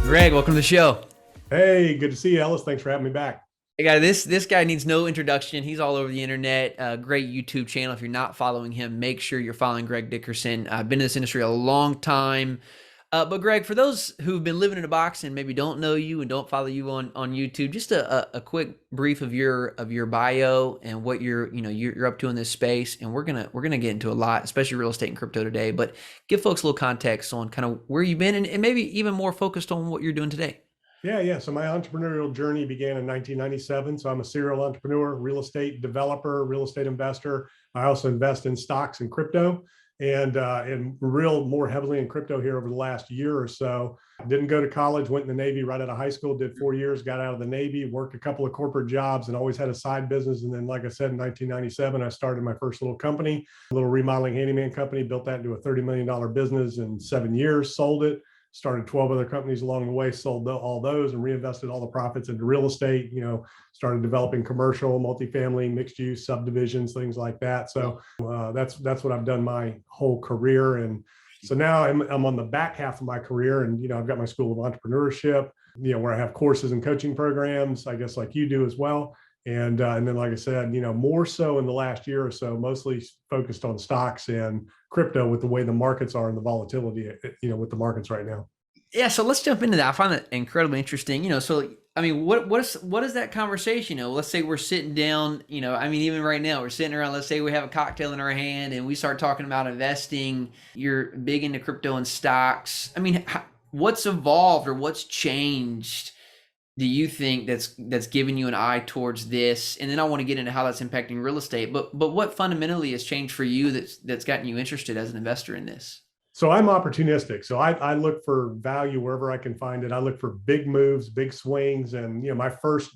Greg, welcome to the show. Hey, good to see you, Ellis. Thanks for having me back. Hey, guy, this guy needs no introduction. He's all over the internet. Great YouTube channel. If you're not following him, make sure you're following Greg Dickerson. I've been in this industry a long time. But Greg, for those who've been living in a box and maybe don't know you and don't follow you on YouTube, just a quick brief of your bio and what you're up to in this space. And we're gonna get into a lot, especially real estate and crypto today. But give folks a little context on kind of where you've been and maybe even more focused on what you're doing today. Yeah. So my entrepreneurial journey began in 1997. So I'm a serial entrepreneur, real estate developer, real estate investor. I also invest in stocks and crypto, and real more heavily in crypto here over the last year or so. Didn't go to college, went in the Navy right out of high school, did 4 years, got out of the Navy, worked a couple of corporate jobs, and always had a side business. And then, like I said, in 1997, I started my first little company, a little remodeling handyman company, built that into a $30 million business in 7 years, sold it. Started 12 other companies along the way, sold all those and reinvested all the profits into real estate, started developing commercial, multifamily, mixed use, subdivisions, things like that. So that's what I've done my whole career. And so now I'm on the back half of my career, and, I've got my school of entrepreneurship, where I have courses and coaching programs, I guess, like you do as well. And then, like I said, more so in the last year or so, mostly focused on stocks and crypto with the way the markets are and the volatility, with the markets right now. Yeah, so let's jump into that. I find that incredibly interesting. So I mean, what is that conversation? Let's say we're sitting down. Even right now we're sitting around. Let's say we have a cocktail in our hand and we start talking about investing. You're big into crypto and stocks. I mean, what's evolved or what's changed? Do you think that's given you an eye towards this? And then I want to get into how that's impacting real estate. But what fundamentally has changed for you that's gotten you interested as an investor in this? So I'm opportunistic. So I look for value wherever I can find it. I look for big moves, big swings. And, my first,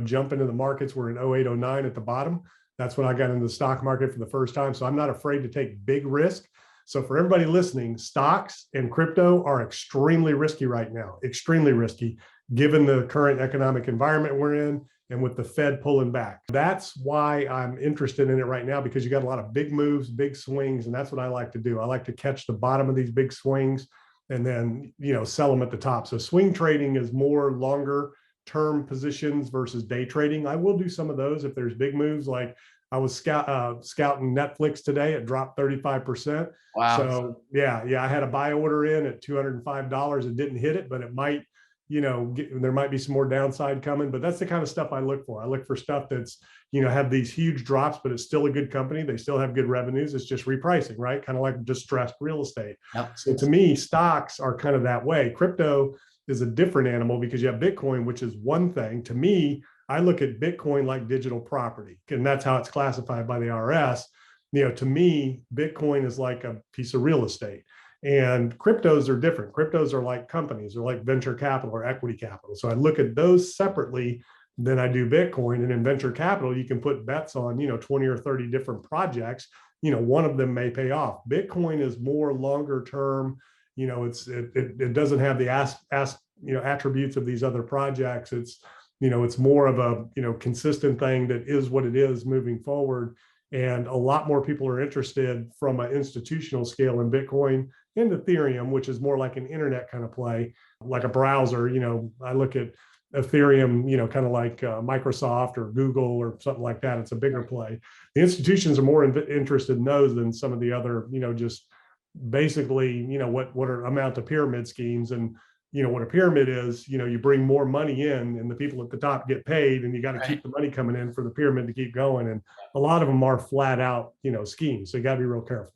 jump into the markets were in 08, 09 at the bottom. That's when I got into the stock market for the first time. So I'm not afraid to take big risk. So for everybody listening, stocks and crypto are extremely risky right now, extremely risky, given the current economic environment we're in and with the Fed pulling back. That's why I'm interested in it right now, because you got a lot of big moves, big swings, and that's what I like to do. I like to catch the bottom of these big swings and then, sell them at the top. So swing trading is more longer term positions versus day trading. I will do some of those if there's big moves. Like I was scouting Netflix today. It dropped 35%. Wow. So yeah, I had a buy order in at $205. It didn't hit it, but it might, there might be some more downside coming. But that's the kind of stuff I look for. I look for stuff that's, have these huge drops, but it's still a good company. They still have good revenues. It's just repricing, right? Kind of like distressed real estate. Yep. So to me, stocks are kind of that way. Crypto is a different animal because you have Bitcoin, which is one thing. To me, I look at Bitcoin like digital property, and that's how it's classified by the IRS. To me, Bitcoin is like a piece of real estate, and cryptos are different. Cryptos are like companies, or like venture capital or equity capital. So I look at those separately than I do Bitcoin. And in venture capital, you can put bets on, 20 or 30 different projects. One of them may pay off. Bitcoin is more longer term. It doesn't have the attributes of these other projects. It's more of a, consistent thing that is what it is moving forward. And a lot more people are interested from an institutional scale in Bitcoin and Ethereum, which is more like an internet kind of play, like a browser. I look at Ethereum, kind of like Microsoft or Google or something like that. It's a bigger play. The institutions are more interested in those than some of the other, just basically, what are amount of pyramid schemes. And what a pyramid is, you bring more money in and the people at the top get paid, and you got to keep the money coming in for the pyramid to keep going. And a lot of them are flat out, schemes. So you got to be real careful.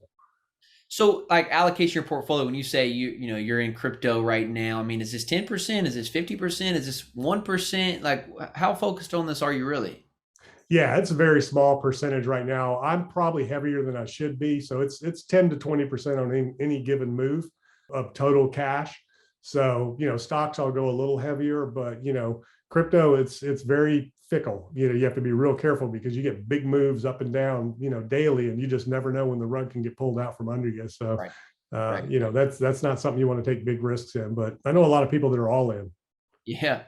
So like allocation your portfolio, when you say you're in crypto right now, I mean, is this 10%? Is this 50%? Is this 1%? Like how focused on this are you really? Yeah, it's a very small percentage right now. I'm probably heavier than I should be. So it's 10 to 20% on any given move of total cash. So, stocks, I'll go a little heavier, but, crypto, it's very fickle. You have to be real careful because you get big moves up and down, daily, and you just never know when the rug can get pulled out from under you. So, right. That's not something you want to take big risks in, but I know a lot of people that are all in. Yeah.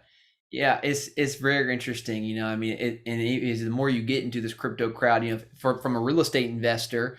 Yeah, it's very interesting. The more you get into this crypto crowd, from a real estate investor,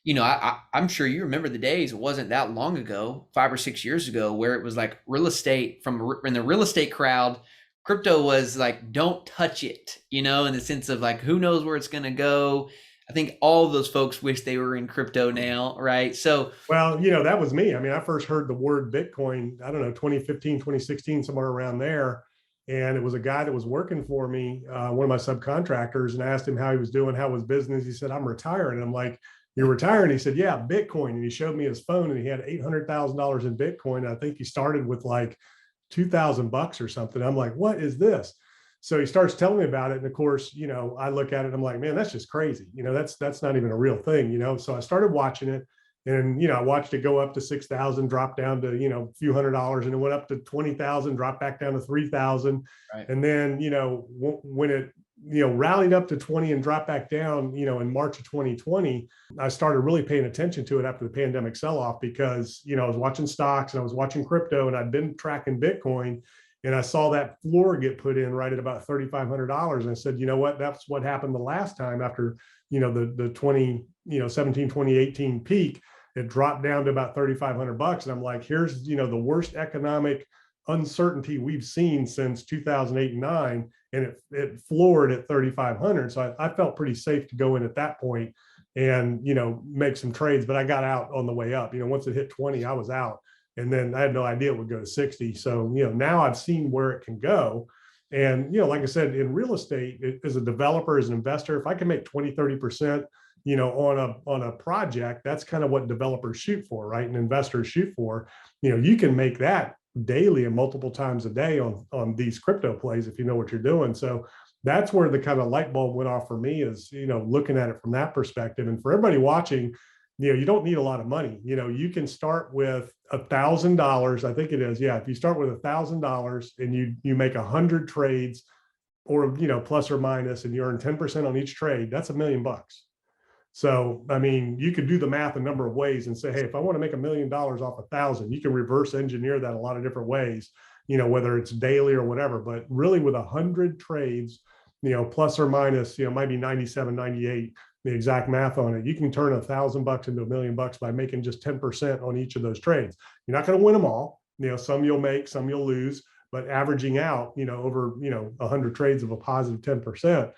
I'm sure you remember the days. It wasn't that long ago, 5 or 6 years ago, where it was like real estate in the real estate crowd. Crypto was like, don't touch it, in the sense of like, who knows where it's going to go. I think all of those folks wish they were in crypto now, right? So, Well, that was me. I mean, I first heard the word Bitcoin, I don't know, 2015, 2016, somewhere around there. And it was a guy that was working for me, one of my subcontractors, and I asked him how he was doing, how was business. He said, I'm retiring. And I'm like, you're retiring? He said, yeah, Bitcoin. And he showed me his phone and he had $800,000 in Bitcoin. And I think he started with like $2,000 or something. I'm like, what is this? So he starts telling me about it. And of course, I look at it, I'm like, man, that's just crazy. That's not even a real thing, So I started watching it. And, I watched it go up to 6,000, drop down to, a few $100s, and it went up to 20,000, drop back down to 3,000. right. And then, when it, rallied up to 20 and dropped back down, in March of 2020, I started really paying attention to it after the pandemic sell-off because, I was watching stocks and I was watching crypto and I'd been tracking Bitcoin. And I saw that floor get put in right at about $3,500. And I said, you know what, that's what happened the last time after, the 2017, 2018 peak. It dropped down to about $3,500. And I'm like, here's, the worst economic uncertainty we've seen since 2008 and 9. And it floored at 3,500. So I felt pretty safe to go in at that point and, make some trades, but I got out on the way up. Once it hit 20, I was out. And then I had no idea it would go to 60. So, now I've seen where it can go. And, like I said, in real estate, as a developer, as an investor, if I can make 20, 30%, on a project, that's kind of what developers shoot for, right? And investors shoot for. You can make that daily and multiple times a day on these crypto plays if you know what you're doing. So that's where the kind of light bulb went off for me is, looking at it from that perspective. And for everybody watching, you don't need a lot of money. You can start with $1,000. I think it is. Yeah. If you start with $1,000 and you make 100 trades or, plus or minus, and you earn 10% on each trade, that's $1 million. So, I mean, you could do the math a number of ways and say, hey, if I want to make $1 million off 1,000, you can reverse engineer that a lot of different ways, whether it's daily or whatever. But really with 100 trades, plus or minus, might be 97, 98, the exact math on it, you can turn $1,000 into $1 million by making just 10% on each of those trades. You're not going to win them all. Some you'll make, some you'll lose, but averaging out, over, 100 trades of a positive 10%,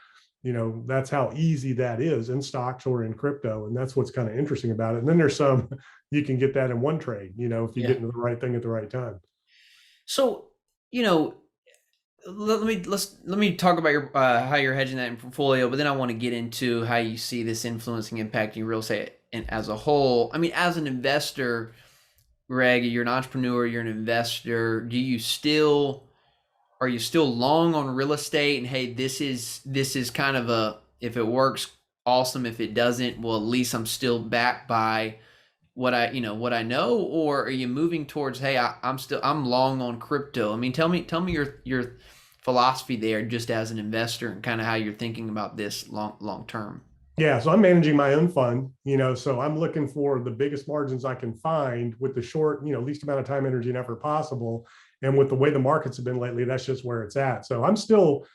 that's how easy that is in stocks or in crypto. And that's what's kind of interesting about it. And then there's some, you can get that in one trade, if you get into the right thing at the right time. So, let me talk about your how you're hedging that in portfolio, but then I want to get into how you see this influencing, impacting real estate and as a whole. I mean, as an investor, Greg, you're an entrepreneur, you're an investor. Are you still long on real estate? And hey, this is kind of if it works, awesome. If it doesn't, well, at least I'm still backed by what I know. Or are you moving towards, hey, I'm long on crypto? I mean, tell me your philosophy there, just as an investor, and kind of how you're thinking about this long term. Yeah, so I'm managing my own fund, so I'm looking for the biggest margins I can find with the short, least amount of time, energy, and effort possible. And with the way the markets have been lately, that's just where it's at. So I'm still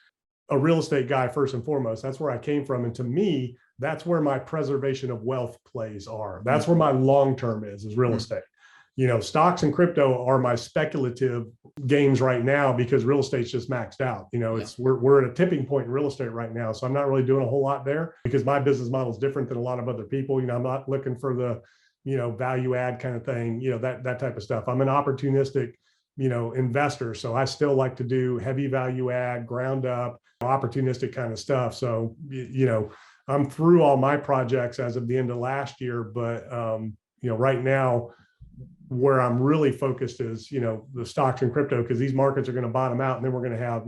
a real estate guy first and foremost. That's where I came from. And to me, that's where my preservation of wealth plays are. That's where my long term is real estate. Stocks and crypto are my speculative games right now because real estate's just maxed out. We're at a tipping point in real estate right now. So I'm not really doing a whole lot there because my business model is different than a lot of other people. I'm not looking for the, value add kind of thing, that type of stuff. I'm an opportunistic, investor. So I still like to do heavy value add, ground up, opportunistic kind of stuff. So, I'm through all my projects as of the end of last year, but, right now, where I'm really focused is, the stocks and crypto, because these markets are going to bottom out and then we're going to have,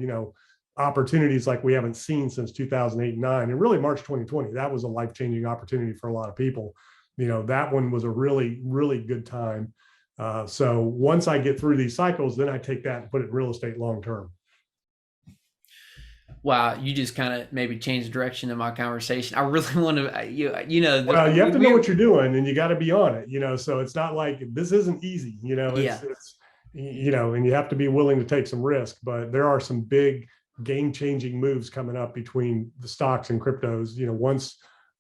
opportunities like we haven't seen since 2008 and 9. And really March 2020, that was a life-changing opportunity for a lot of people. That one was a really, really good time. So once I get through these cycles, then I take that and put it in real estate long-term. Wow, you just kind of maybe changed the direction of my conversation. I really want to, well, you have to know what you're doing and you got to be on it, so it's not like this isn't easy, it's and you have to be willing to take some risk, but there are some big game-changing moves coming up between the stocks and cryptos,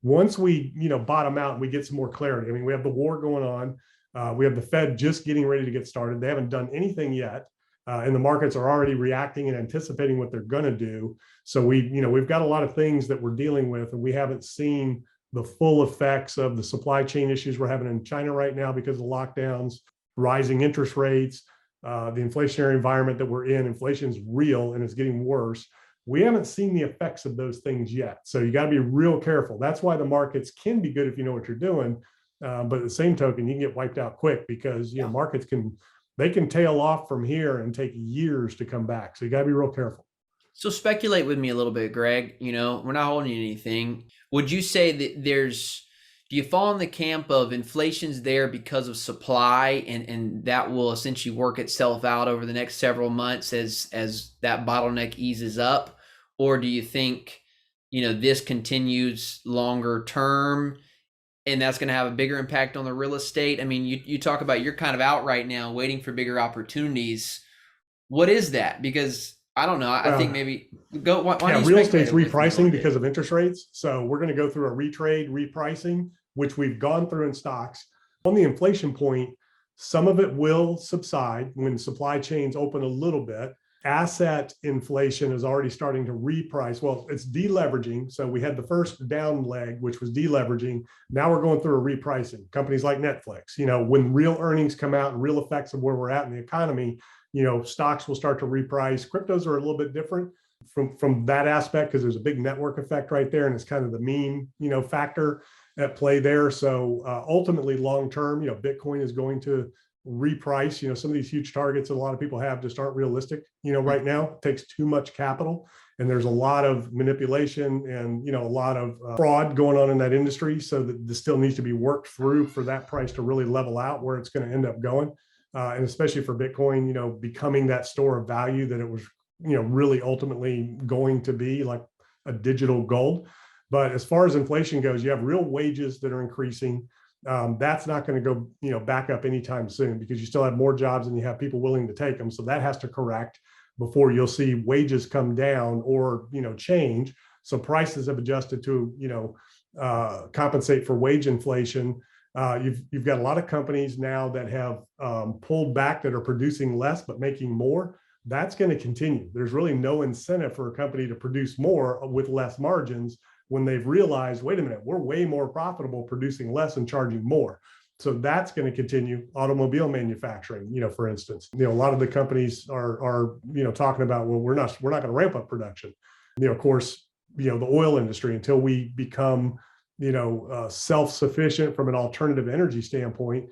Once we, bottom out and we get some more clarity. I mean, we have the war going on. We have the Fed just getting ready to get started. They haven't done anything yet. And the markets are already reacting and anticipating what they're going to do. So we've got a lot of things that we're dealing with, and we haven't seen the full effects of the supply chain issues we're having in China right now because of lockdowns, rising interest rates, the inflationary environment that we're in. Inflation is real and it's getting worse. We haven't seen the effects of those things yet. So you got to be real careful. That's why the markets can be good if you know what you're doing. But at the same token, you can get wiped out quick because markets can tail off from here and take years to come back. So you got to be real careful. So speculate with me a little bit, Greg. We're not holding you anything. Would you say that do you fall in the camp of inflation's there because of supply and that will essentially work itself out over the next several months as that bottleneck eases up? Or do you think, this continues longer term and that's going to have a bigger impact on the real estate? I mean, you talk about you're kind of out right now waiting for bigger opportunities. What is that? Because I don't know. I think maybe go. Why don't you real estate's repricing because of interest rates. So we're going to go through a retrade repricing, which we've gone through in stocks. On the inflation point, some of it will subside when supply chains open a little bit. Asset inflation is already starting to reprice. Well, it's deleveraging. So we had the first down leg, which was deleveraging. Now we're going through a repricing. Companies like Netflix, when real earnings come out and real effects of where we're at in the economy, stocks will start to reprice. Cryptos are a little bit different from that aspect because there's a big network effect right there. And it's kind of the meme, factor at play there. So ultimately long term, Bitcoin is going to reprice. Some of these huge targets that a lot of people have just aren't realistic. Right now it takes too much capital and there's a lot of manipulation and, a lot of fraud going on in that industry. So that this still needs to be worked through for that price to really level out where it's going to end up going. And especially for Bitcoin, becoming that store of value that it was, really ultimately going to be, like a digital gold. But as far as inflation goes, you have real wages that are increasing. That's not going to go, back up anytime soon because you still have more jobs and you have people willing to take them. So that has to correct before you'll see wages come down or, change. So prices have adjusted to, compensate for wage inflation. You've got a lot of companies now that have pulled back that are producing less but making more. That's going to continue. There's really no incentive for a company to produce more with less margins when they've realized, wait a minute, we're way more profitable producing less and charging more. So that's going to continue. Automobile manufacturing, for instance, a lot of the companies are talking about, well, we're not going to ramp up production. Of course, the oil industry until we become self-sufficient from an alternative energy standpoint,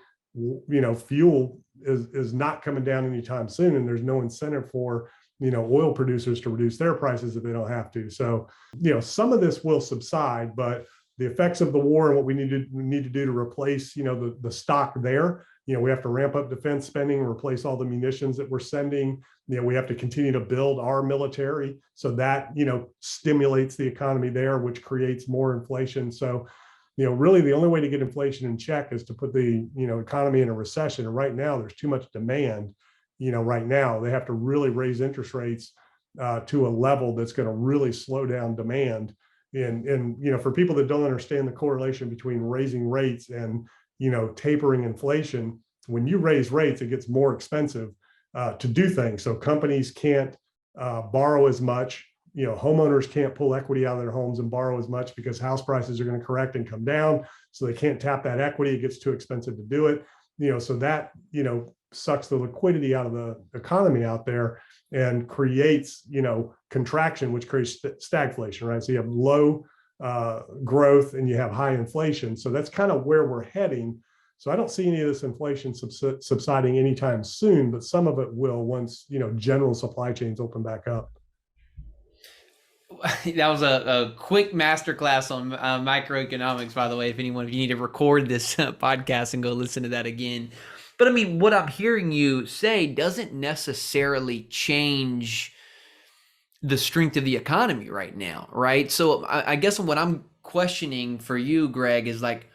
fuel is not coming down anytime soon. And there's no incentive for, oil producers to reduce their prices if they don't have to. So, some of this will subside, but the effects of the war and what we need to do to replace, the stock there, we have to ramp up defense spending, replace all the munitions that we're sending. We have to continue to build our military. So that, stimulates the economy there, which creates more inflation. So, really the only way to get inflation in check is to put the, economy in a recession. And right now there's too much demand. Right now they have to really raise interest rates to a level that's going to really slow down demand. And for people that don't understand the correlation between raising rates and, tapering inflation, when you raise rates, it gets more expensive to do things. So companies can't borrow as much. Homeowners can't pull equity out of their homes and borrow as much because house prices are going to correct and come down. So they can't tap that equity. It gets too expensive to do it. So that, sucks the liquidity out of the economy out there and creates, contraction, which creates stagflation, right? So you have low growth and you have high inflation. So that's kind of where we're heading. So I don't see any of this inflation subsiding anytime soon, but some of it will once, general supply chains open back up. That was a quick masterclass on microeconomics, by the way. If you need to record this podcast and go listen to that again. But I mean, what I'm hearing you say doesn't necessarily change the strength of the economy right now, right? So I guess what I'm questioning for you, Greg, is like,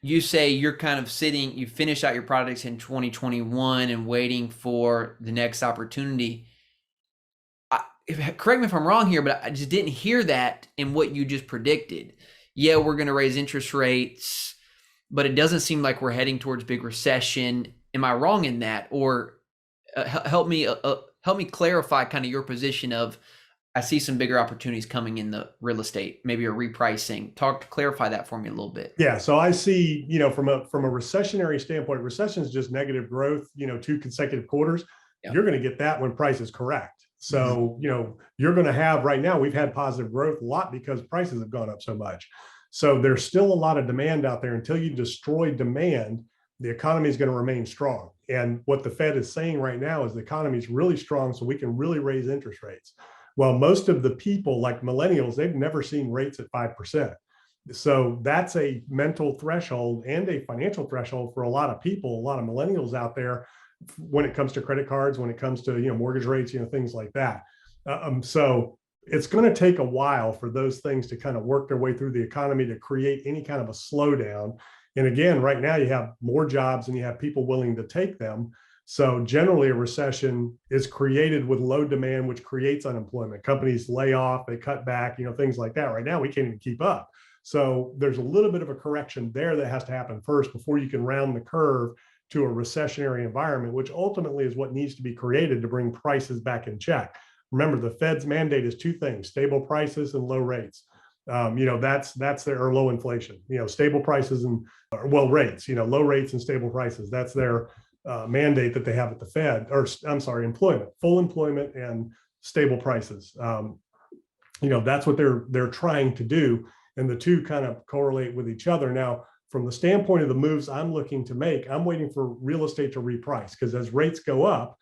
you say you're kind of sitting, you finish out your projects in 2021 and waiting for the next opportunity. Correct me if I'm wrong here, but I just didn't hear that in what you just predicted. yeah, we're going to raise interest rates, but it doesn't seem like we're heading towards big recession. Am I wrong in that? Or help me clarify kind of your position of, I see some bigger opportunities coming in the real estate, maybe a repricing. Clarify that for me a little bit. Yeah, so I see, from a recessionary standpoint, recession is just negative growth, 2 consecutive quarters. Yeah. You're going to get that when price is correct. So, Mm-hmm. you're going to have right now, we've had positive growth a lot because prices have gone up so much. So there's still a lot of demand out there. Until you destroy demand, the economy is going to remain strong. And what the Fed is saying right now is the economy is really strong, so we can really raise interest rates. Well, most of the people, like millennials, they've never seen rates at 5%. So that's a mental threshold and a financial threshold for a lot of people, a lot of millennials out there, when it comes to credit cards, when it comes to mortgage rates, things like that. So it's going to take a while for those things to kind of work their way through the economy to create any kind of a slowdown. And again, right now you have more jobs and you have people willing to take them. So generally, a recession is created with low demand, which creates unemployment. Companies lay off, they cut back, things like that. Right now, we can't even keep up. So there's a little bit of a correction there that has to happen first before you can round the curve to a recessionary environment, which ultimately is what needs to be created to bring prices back in check. Remember, the Fed's mandate is two things: stable prices and low rates. That's their, or low inflation. Stable prices and rates. Low rates and stable prices. That's their mandate that they have at the Fed. Or I'm sorry, employment, full employment and stable prices. That's what they're trying to do. And the two kind of correlate with each other. Now, from the standpoint of the moves I'm looking to make, I'm waiting for real estate to reprice, because as rates go up,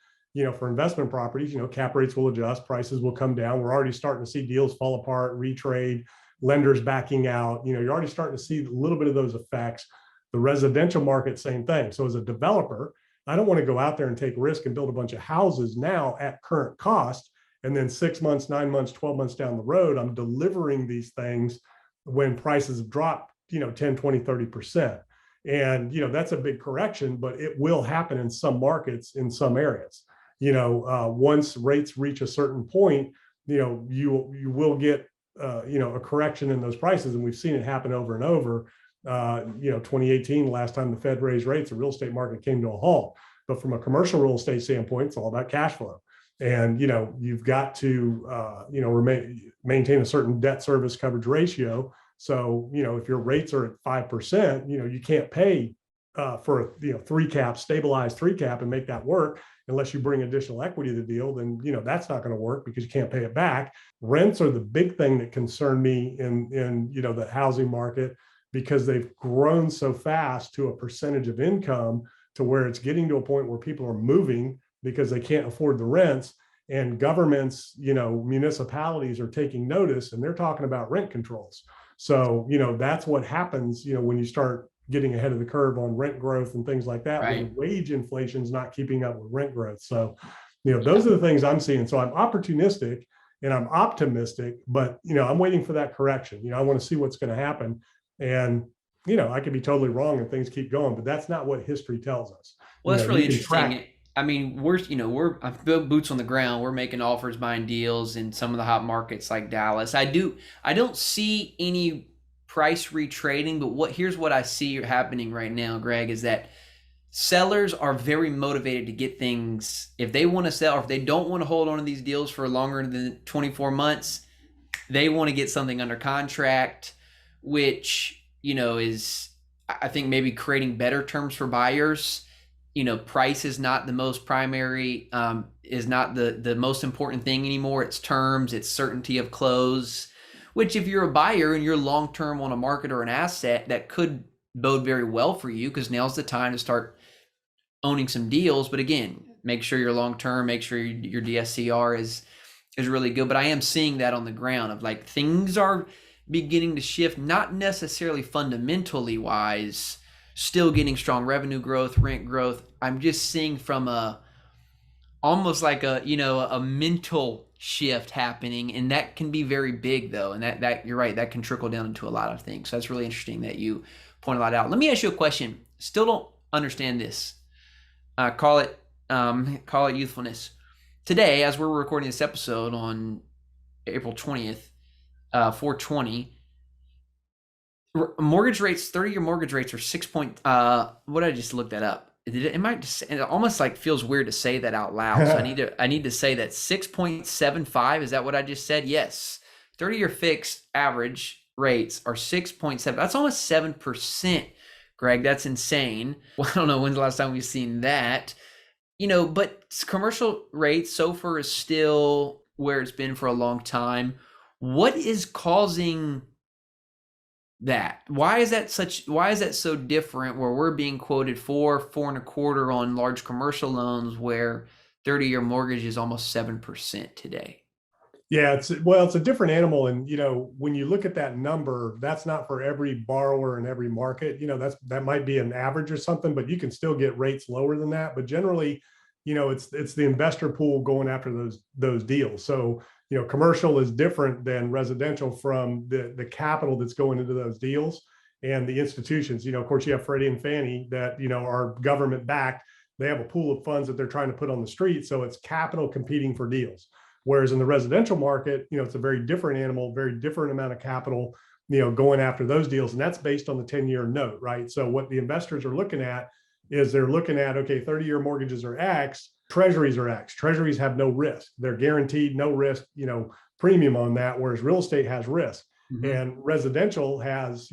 for investment properties, cap rates will adjust, prices will come down. We're already starting to see deals fall apart, retrade, lenders backing out. You're already starting to see a little bit of those effects. The residential market, same thing. So as a developer, I don't want to go out there and take risk and build a bunch of houses now at current cost. And then 6 months, 9 months, 12 months down the road, I'm delivering these things when prices have dropped, 10, 20, 30%. And, that's a big correction, but it will happen in some markets, in some areas. Once rates reach a certain point, you will get, a correction in those prices. And we've seen it happen over and over. 2018, last time the Fed raised rates, the real estate market came to a halt. But from a commercial real estate standpoint, it's all about cash flow. And, you've got to, maintain a certain debt service coverage ratio. So, if your rates are at 5%, you can't pay for a 3-cap, stabilized 3-cap and make that work unless you bring additional equity to the deal. Then, that's not going to work because you can't pay it back. Rents are the big thing that concern me in the housing market, because they've grown so fast to a percentage of income to where it's getting to a point where people are moving because they can't afford the rents. And governments, municipalities are taking notice, and they're talking about rent controls. So, that's what happens, when you start getting ahead of the curve on rent growth and things like that, Right. when wage inflation is not keeping up with rent growth. So, those are the things I'm seeing. So I'm opportunistic and I'm optimistic, but, I'm waiting for that correction. I want to see what's going to happen. And, I could be totally wrong and things keep going, but that's not what history tells us. Well, that's really You can track. interesting. I mean, we're I've built boots on the ground. We're making offers, buying deals in some of the hot markets like Dallas. I don't see any price retrading, but here's what I see happening right now, Greg, is that sellers are very motivated to get things. If they want to sell, or if they don't want to hold on to these deals for longer than 24 months, they want to get something under contract, which, is, I think, maybe creating better terms for buyers. Price is not the most primary, is not the most important thing anymore. It's terms, it's certainty of close, which, if you're a buyer and you're long-term on a market or an asset, that could bode very well for you, because now's the time to start owning some deals. But again, make sure you're long-term, make sure your DSCR is really good. But I am seeing that on the ground of, like, things are beginning to shift, not necessarily fundamentally wise, still getting strong revenue growth, rent growth. I'm just seeing from almost like a mental shift happening, and that can be very big, though. And that you're right, that can trickle down into a lot of things. So that's really interesting that you point a lot out. Let me ask you a question. Still don't understand this. Call it youthfulness. Today, as we're recording this episode on April 20th, 420, Mortgage rates, 30-year mortgage rates are 6 point, what did I just look that up? It might just, it almost like feels weird to say that out loud. So I need to say that 6.75. Is that what I just said? Yes. 30-year fixed average rates are 6.7. That's almost 7%, Greg. That's insane. Well, I don't know when's the last time we've seen that. But commercial rates, SOFR is still where it's been for a long time. What is causing that? Why is that so different where we're being quoted 4.25 on large commercial loans where 30-year mortgage is almost 7% today? Yeah, it's a different animal. And, when you look at that number, that's not for every borrower in every market. That might be an average or something, but you can still get rates lower than that. But generally, it's the investor pool going after those deals. So, commercial is different than residential from the capital that's going into those deals and the institutions. Of course, you have Freddie and Fannie that, are government backed. They have a pool of funds that they're trying to put on the street. So it's capital competing for deals. Whereas in the residential market, it's a very different animal, very different amount of capital, going after those deals. And that's based on the 10-year note, right? So what the investors are looking at is they're looking at, okay, 30-year mortgages are X, treasuries are X. Treasuries have no risk. They're guaranteed no risk, premium on that, whereas real estate has risk. Mm-hmm. And residential has,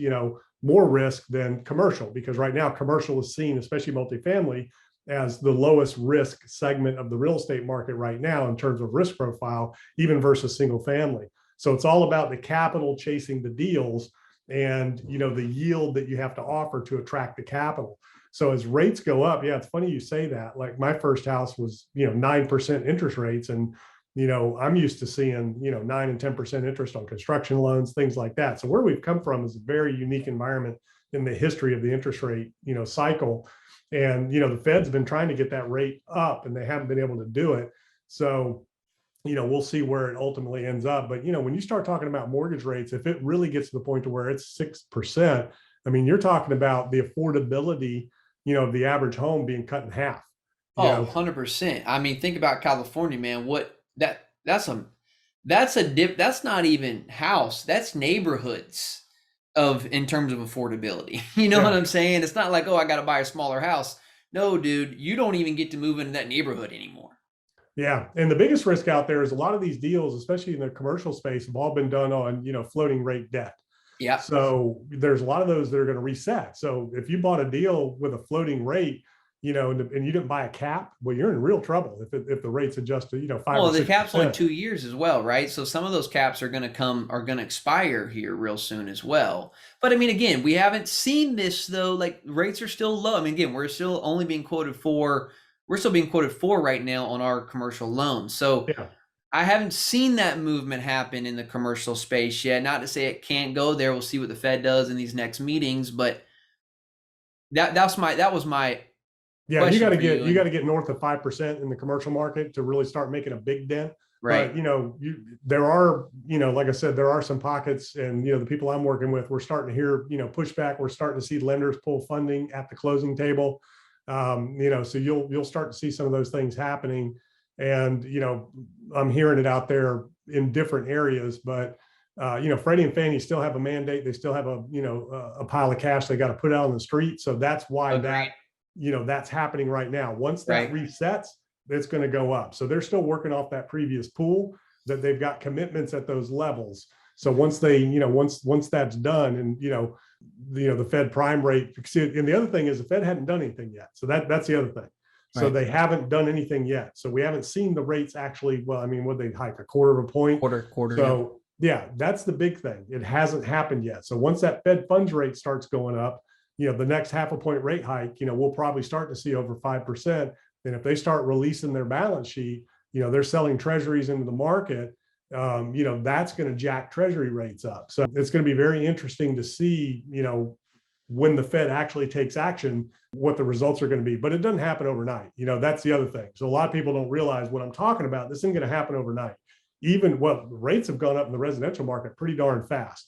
more risk than commercial, because right now commercial is seen, especially multifamily, as the lowest risk segment of the real estate market right now in terms of risk profile, even versus single family. So it's all about the capital chasing the deals and, the yield that you have to offer to attract the capital. So as rates go up, yeah, it's funny you say that. Like my first house was, 9% interest rates. And, I'm used to seeing, 9 and 10% interest on construction loans, things like that. So where we've come from is a very unique environment in the history of the interest rate, cycle. And, the Fed's been trying to get that rate up and they haven't been able to do it. So, we'll see where it ultimately ends up. But, when you start talking about mortgage rates, if it really gets to the point to where it's 6%, I mean, you're talking about the affordability, of the average home being cut in half. Oh, 100%. I mean, think about California, man. That's not even house, that's neighborhoods in terms of affordability. You know what I'm saying? It's not like, oh, I got to buy a smaller house. No, dude, you don't even get to move into that neighborhood anymore. Yeah. And the biggest risk out there is a lot of these deals, especially in the commercial space, have all been done on, floating rate debt. Yeah. So there's a lot of those that are going to reset. So if you bought a deal with a floating rate, and you didn't buy a cap, well, you're in real trouble if the rates adjust to, 5 well, or 6%. The cap's only 2 years as well, right? So some of those caps are going to expire here real soon as well. But I mean, again, we haven't seen this though. Like rates are still low. I mean, again, we're still being quoted 4 right now on our commercial loans. So yeah. I haven't seen that movement happen in the commercial space yet. Not to say it can't go there. We'll see what the Fed does in these next meetings, but that was my yeah, you got to get north of 5% in the commercial market to really start making a big dent. Right. But, there are, like I said, there are some pockets and, the people I'm working with, we're starting to hear, pushback. We're starting to see lenders pull funding at the closing table. So you'll start to see some of those things happening. And, I'm hearing it out there in different areas, but, Freddie and Fannie still have a mandate. They still have a pile of cash they got to put out on the street. So that's why that's happening right now. Once that resets, it's going to go up. So they're still working off that previous pool that they've got commitments at those levels. So once they, once that's done and, the Fed prime rate, and the other thing is the Fed hadn't done anything yet. So that's the other thing. So they haven't done anything yet. So we haven't seen the rates actually, well, I mean, would they hike 1/4 of a point? Quarter. So yeah, that's the big thing. It hasn't happened yet. So once that Fed funds rate starts going up, the next 1/2 point rate hike, we'll probably start to see over 5%. And if they start releasing their balance sheet, they're selling treasuries into the market, that's going to jack treasury rates up. So it's going to be very interesting to see, when the Fed actually takes action, what the results are going to be. But it doesn't happen overnight. That's the other thing. So a lot of people don't realize what I'm talking about. This isn't going to happen overnight. Rates have gone up in the residential market pretty darn fast.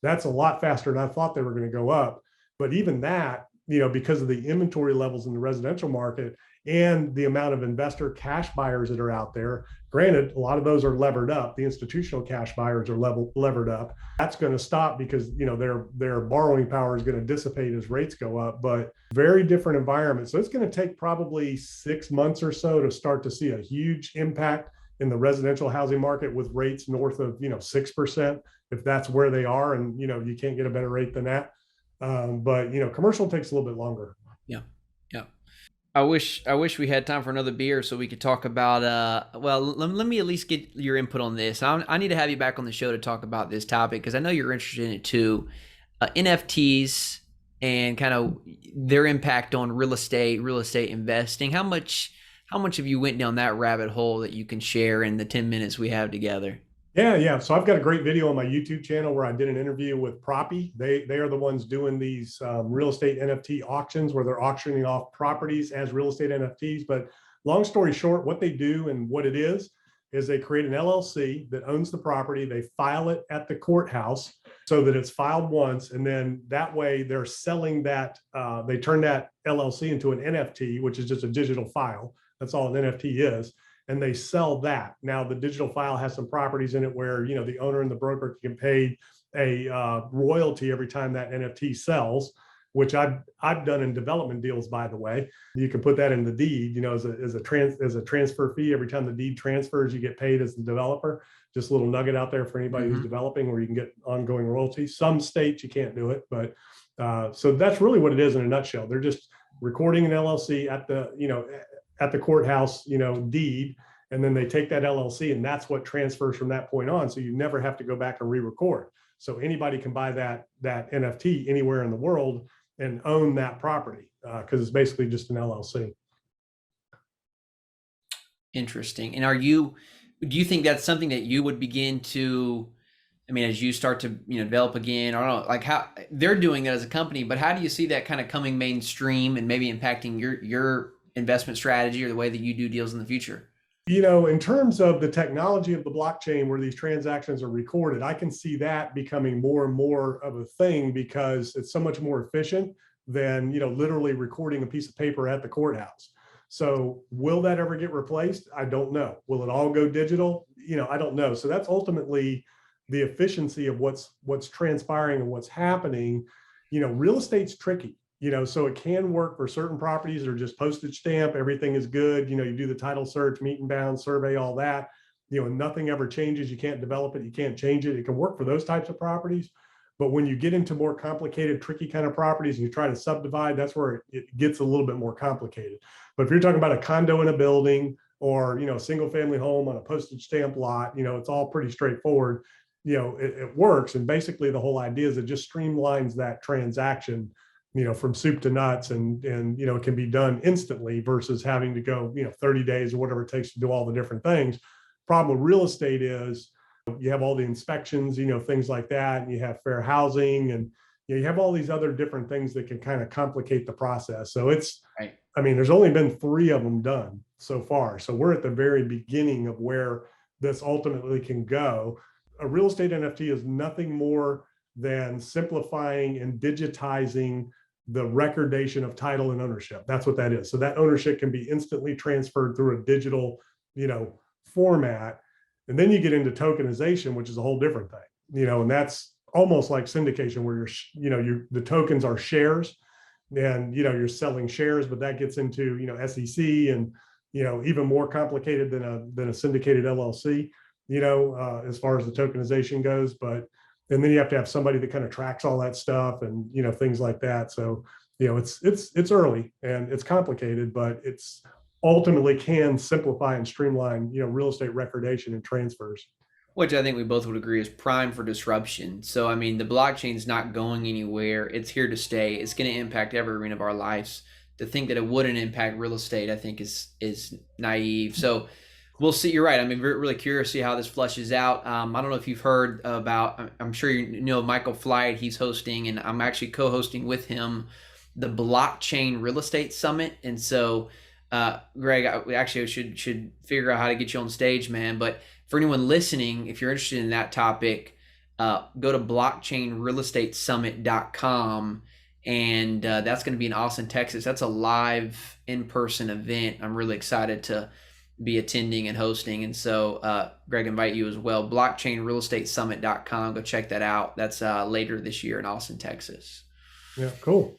That's a lot faster than I thought they were going to go up. But even that, because of the inventory levels in the residential market and the amount of investor cash buyers that are out there. Granted, a lot of those are levered up. The institutional cash buyers are levered up. That's going to stop because their borrowing power is going to dissipate as rates go up. But very different environment. So it's going to take probably 6 months or so to start to see a huge impact in the residential housing market with rates north of 6%, if that's where they are, and you can't get a better rate than that. But commercial takes a little bit longer. Yeah. Yeah. I wish we had time for another beer so we could talk about well, let me at least get your input on this. I need to have you back on the show to talk about this topic because I know you're interested in it too. NFTs and kind of their impact on real estate investing. How much have you went down that rabbit hole that you can share in the 10 minutes we have together? Yeah. So I've got a great video on my YouTube channel where I did an interview with Proppy. They are the ones doing these real estate NFT auctions where they're auctioning off properties as real estate NFTs. But long story short, what they do and what it is they create an LLC that owns the property. They file it at the courthouse so that it's filed once. And then that way they're selling that. They turn that LLC into an NFT, which is just a digital file. That's all an NFT is. And they sell that. Now, the digital file has some properties in it where, the owner and the broker can pay a royalty every time that NFT sells, which I've done in development deals, by the way. You can put that in the deed, as a transfer fee. Every time the deed transfers, you get paid as the developer. Just a little nugget out there for anybody who's developing, where you can get ongoing royalties. Some states you can't do it, but so that's really what it is in a nutshell. They're just recording an LLC at the courthouse, deed, and then they take that LLC and that's what transfers from that point on. So you never have to go back and re-record. So anybody can buy that NFT anywhere in the world and own that property because it's basically just an LLC. Interesting. And do you think that's something that you would begin to, as you start to, develop again, I don't know, like how they're doing that as a company, but how do you see that kind of coming mainstream and maybe impacting your investment strategy or the way that you do deals in the future? In terms of the technology of the blockchain where these transactions are recorded, I can see that becoming more and more of a thing because it's so much more efficient than, literally recording a piece of paper at the courthouse. So will that ever get replaced? I don't know. Will it all go digital? I don't know. So that's ultimately the efficiency of what's transpiring and what's happening. Real estate's tricky. So it can work for certain properties that are just postage stamp. Everything is good. You do the title search, meet and bound, survey, all that. Nothing ever changes. You can't develop it. You can't change it. It can work for those types of properties. But when you get into more complicated, tricky kind of properties and you try to subdivide, that's where it gets a little bit more complicated. But if you're talking about a condo in a building or, a single family home on a postage stamp lot, it's all pretty straightforward. It works. And basically the whole idea is it just streamlines that transaction from soup to nuts, and it can be done instantly versus having to go 30 days or whatever it takes to do all the different things. Problem with real estate is you have all the inspections, things like that, and you have fair housing, and you have all these other different things that can kind of complicate the process. So it's right. There's only been 3 of them done so far, so we're at the very beginning of where this ultimately can go. A real estate NFT is nothing more than simplifying and digitizing the recordation of title and ownership. That's what that is. So that ownership can be instantly transferred through a digital, format. And then you get into tokenization, which is a whole different thing, and that's almost like syndication where the tokens are shares and, you're selling shares, but that gets into, SEC and, even more complicated than a syndicated LLC, as far as the tokenization goes. And then you have to have somebody that kind of tracks all that stuff and, things like that. So, it's early and it's complicated, but it's ultimately can simplify and streamline, real estate recordation and transfers. Which I think we both would agree is prime for disruption. So, the blockchain's not going anywhere. It's here to stay. It's going to impact every arena of our lives. To think that it wouldn't impact real estate, I think is naive. So we'll see. You're right. Really curious to see how this flushes out. I don't know if you've heard about, I'm sure you know Michael Flight. He's hosting, and I'm actually co-hosting with him, the Blockchain Real Estate Summit. And so, Greg, we actually should figure out how to get you on stage, man. But for anyone listening, if you're interested in that topic, go to blockchainrealestatesummit.com And that's going to be in Austin, Texas. That's a live in-person event. I'm really excited to be attending and hosting. And so, Greg, invite you as well. blockchainrealestatesummit.com. Go check that out. That's later this year in Austin, Texas. Yeah, cool.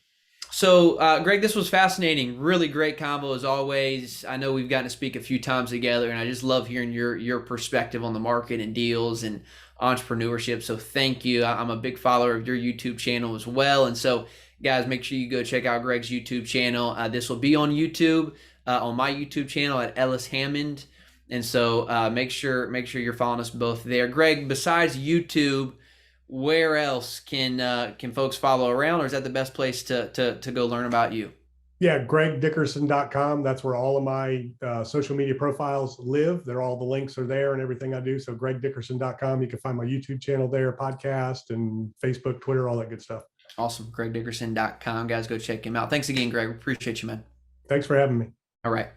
So, Greg, this was fascinating. Really great combo as always. I know we've gotten to speak a few times together, and I just love hearing your perspective on the market and deals and entrepreneurship. So thank you. I'm a big follower of your YouTube channel as well. And so, guys, make sure you go check out Greg's YouTube channel. This will be on YouTube, on my YouTube channel at Ellis Hammond. And so make sure you're following us both there. Greg, besides YouTube, where else can folks follow around, or is that the best place to go learn about you? Yeah, gregdickerson.com. That's where all of my social media profiles live. All the links are there and everything I do. So gregdickerson.com. You can find my YouTube channel there, podcast, and Facebook, Twitter, all that good stuff. Awesome. gregdickerson.com. Guys, go check him out. Thanks again, Greg. Appreciate you, man. Thanks for having me. All right.